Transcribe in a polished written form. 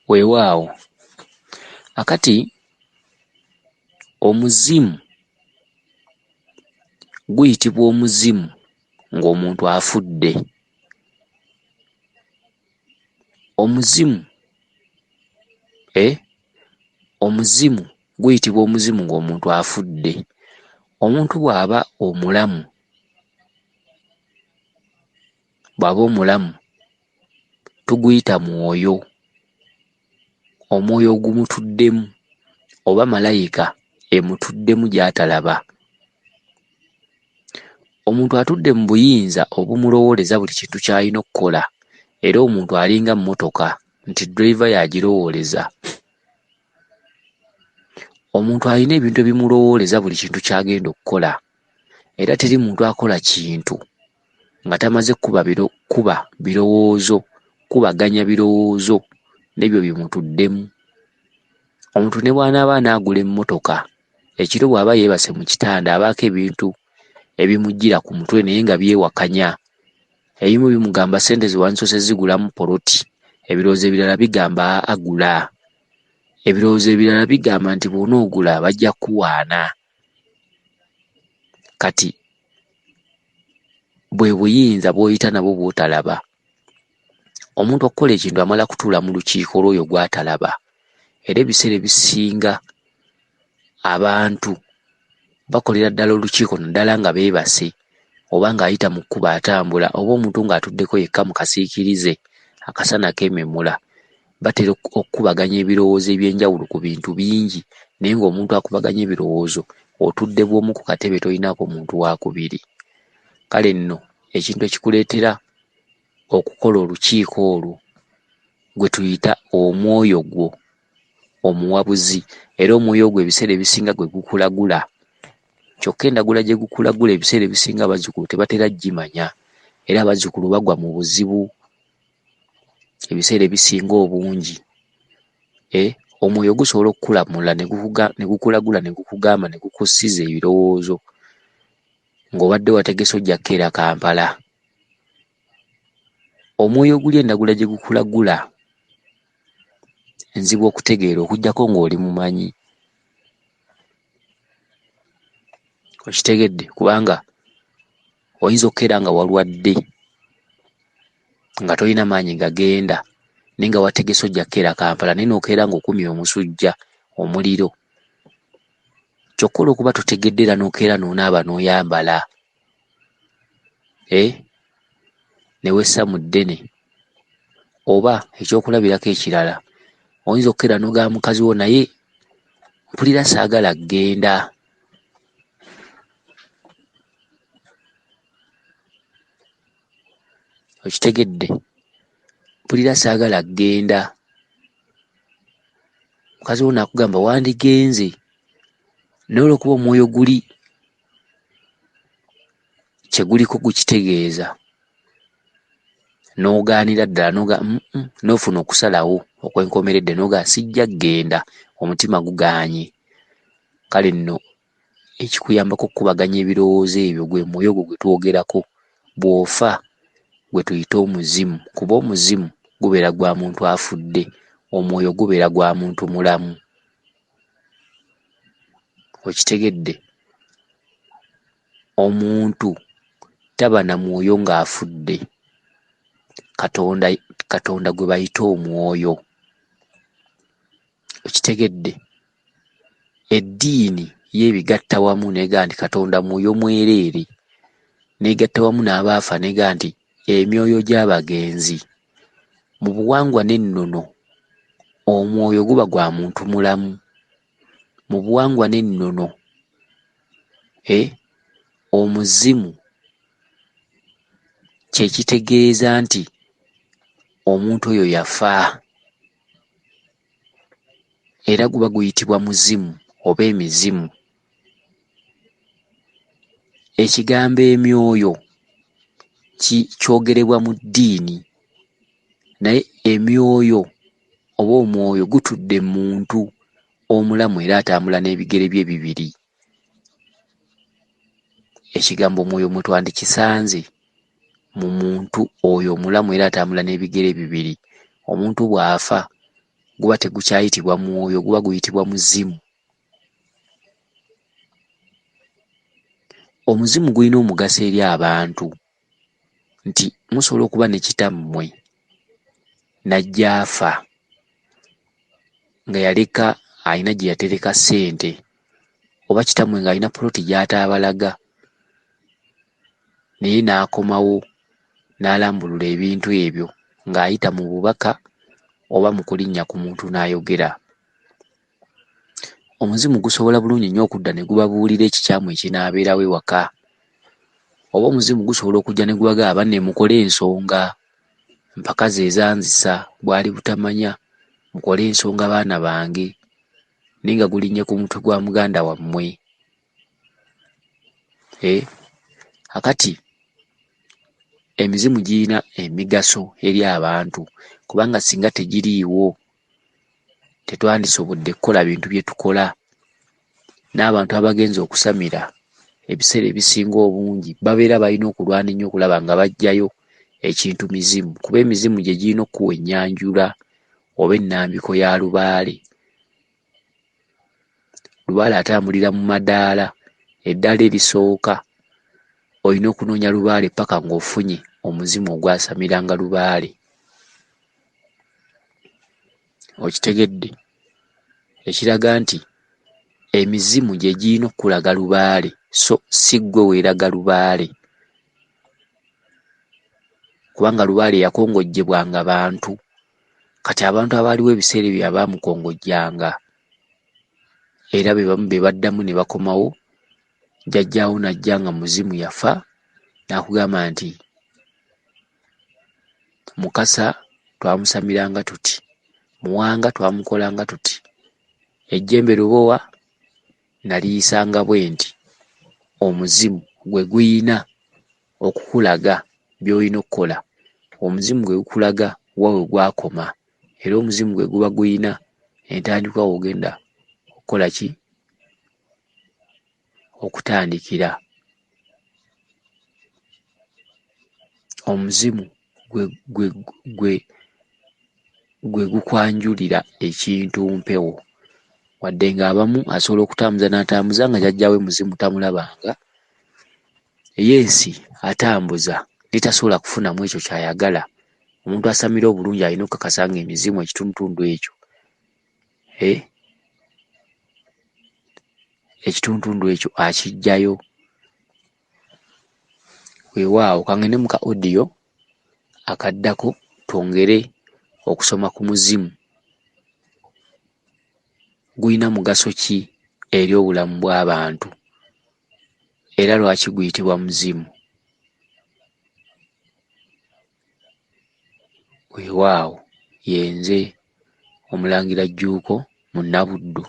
Weewaawo akati omuzimu guyitibwa omuzimu ng'omuntu afudde. Omuzimu omuzimu guyitibwa omuzimu ng'omuntu afudde. Omuntu bw'aba omulamu tuguyita mwoyo. Omwoyo ogumutuddemu oba malayika emutuddemu gy'atalaba. Omuntu atudde mu buyinza obumulowooleza buli kintu ky'alina okukola, era omuntu alinga mmotoka nti driver y'agirowooleza. Omuntu alina ebintu ebimulowooleza buli kintu ky'agenda okukola, era teri muntu akola kintu nga tamaze kubaganya birowoozo n'ebyo bimutuddemu. Omuntu ne bw'anaaba anaagula emmotoka, ekiro bw'aba yeebase mu kitanda abaako ebintu ebimujjira ku mutwe naye nga byewakanya. Ebimu bimugamba ssente ze wandisoose zigulamu poloti, ebirowoozo ebirala bigamba agula, ebirowoozo ebirala bigamba nti bw'onoogula bajja kuwaana. Kati bwe buyinza bw'oyita nabwo bw'otalaba. Omuntu okukola ekintu amala kutuula mu lukiiko lw'oyo gw'atalaba, era ebiseera ebisinga abantu bakolera ddala olukiiko naddala nga beebase oba ng'ayita mu kkubo atambula, oba omuntu ng'atuddeko yekka mu kasiikirize akasana keememula. Batera okkubaganya ebirowoozo eby'enjawulo ku bintu bingi, naye ng'omuntu akubaganya ebirowoozo otudde bw'omu ku katebe tolinaako muntu wakubiri. Kale nno ekintu ekikuleetera okukola olukiiko olwo gwe tuyita omwoyo gwo omuwabuzi, era omwoyo gwo ebiseera ebisinga gwe gukulagula. Kyokka endagula gye gukulagula ebiseera ebisinga abazzukulu tebatera gimanya, era abazzukulu bagwa mu buzibu ebiseera ebisinga obungi. Omwoyo gusobola okukulamula ne gukulagula ne gukugamba ne gukussiza ebirowoozo ng'obadde wategese ojja kukeera Kampala. Omwoyo oguli endagula gye gukulagula nzibu okutegeera okuggyako ng'oli mumanyi. Okitegedde? Kubanga oyinza okukeera nga walwadde nga tolina maanyi gagenda, naye nga wategese ojja kukeera Kampala, naye n'okeera ng'okumye omusujja omuliro. Kyokka olw'okuba totegedde era n'okeera n'onaaba n'oyambala ne wessa mu ddene. Oba ekyokulabirako ekirala, oyinza okukeera n'ogamba mukazi wo naye mpulira saagala kgenda. Okitegedde? Mpulira saagala kgenda. Mukazi wo naakugamba wandigenze, naye olw'okuba omwoyo guli kye guliko gukitegeeza, n'ogaanira ddala n'ofuna okusalawo okwenkomeredde n'ogaa sijja kgenda, omutima gugaanye. Kale nno ekikuyambako okukubaganya ebirowoozo ebyo gwe mwoyo gwo gwe twogerako. Bw'ofa gwe tuyita omuzimu, kuba omuzimu gubeera gwa muntu afudde, omwoyo gubeera gwa muntu mulamu. Okitegedde? Omuntu taba na mwoyo ng'afudde. Katonda gwe bayita omwoyo. Okitegedde? Eddiini yeebigatta wamu neega nti Katonda mwoyo mwereere, neegatta wamu n'abaafa neega nti emyoyo gy'abagenzi. Mu buwangwa n'ennono omwoyo guba gwa muntu mulamu. Mu buwangwa n'ennono omuzimu kye kitegeeza nti omuntu oyo yafa, era guba guyitibwa muzimu oba emizimu. Ekigambo emyoyo kyogerebwa mu ddiini, naye emyoyo oba omwoyo gutudde mu muntu omulamu era atambula n'ebigere bye bibiri. Ekigambo omwoyo mwe twandikisanze mu muntu oyo omulamu era atambula n'ebigere bibiri. Omuntu bw'afa guba tegukyayitibwa mwoyo, guba guyitibwa muzimu. Omuzimu gulina omugaso eri abantu nti musobola okuba ne kitammwe najja afa nga yaleka alina gye yatereka ssente, oba kitammwe ng'alina puloti gy'ataabalaga naye n'akomawo n'alambulula ebintu ebyo ng'ayita mu bubaka oba mu kulinnya ku muntu n'ayogera. Omuzimu gusobola bulungi nnyo okudda ne gubabuulira ekikyamu ekinaabeerawo ewaka, oba omuzimu gusobola okujja ne gubagamba banne mukole ensonga, mpaka ze zanzisa bwali butamanya, mukole ensonga baana bange, naye nga gulinnye ku mutwe gwa muganda wammwe. Akati emizimu girina emigaso eri abantu, kubanga singa tegiriiwo tetwandisobodde kukola bintu bye tukola. N'abantu abagenza okusamira ebiseera ebisinga obungi babeera balina okulwana ennyo okulaba nga baggyayo ekintu mizimu, kuba emizimu gye girina okuwa ennyanjula oba ennambiko ya lubaale. Lubaale atambulira mu madaala, eddaala erisooka olina okunoonya lubaale paka ng'ofunye omuzimu ogwasamiranga lubaale. Okitegedde? Ekiraga nti emizimu gye girina okulaga lubaale, so si ggwe weeraga lubaale, kubanga lubaale yakongojjebwanga bantu. Kati abantu abaaliwo ebiseera ebyo abaamukongojjanga era be bamu be baddamu ne bakomawo, jjajjaawo n'ajja nga muzimu yafa n'akugamba nti Mukasa twamusamiranga tuti, Muwanga twamukolanga tuti, ejjembe Lubowa naliyisanga bwe nti. Omuzimu gwe guyina okukulaga by'olina okukola, omuzimu gwe gukulaga wa we gwakoma, era omuzimu gwe guba guyina entandikwa w'ogenda okukola ki? Okutandikira. Omuzimu gwe gukwanjulira ekintu mpewo, wadde ng'abamu asobola okutambuza n'atambuza nga jjajjaawe muzimu tamulabanga, yensi atambuza litasobola kufunamu ekyo ky'ayagala. Omuntu asamira obulungi alina okukakasa nga emizimu ekitundutundu ekyo ekitundutundu ekyo akiggyayo. Weewaawo kangende mu ka audio akaddako twongere okusoma ku muzimu. Guyina mugaso ki eri obulamu bw'abantu era lwaki guyitibwa muzimu? Weewaawo, yenze Omulangira Jjuuko mu Nnabuddu.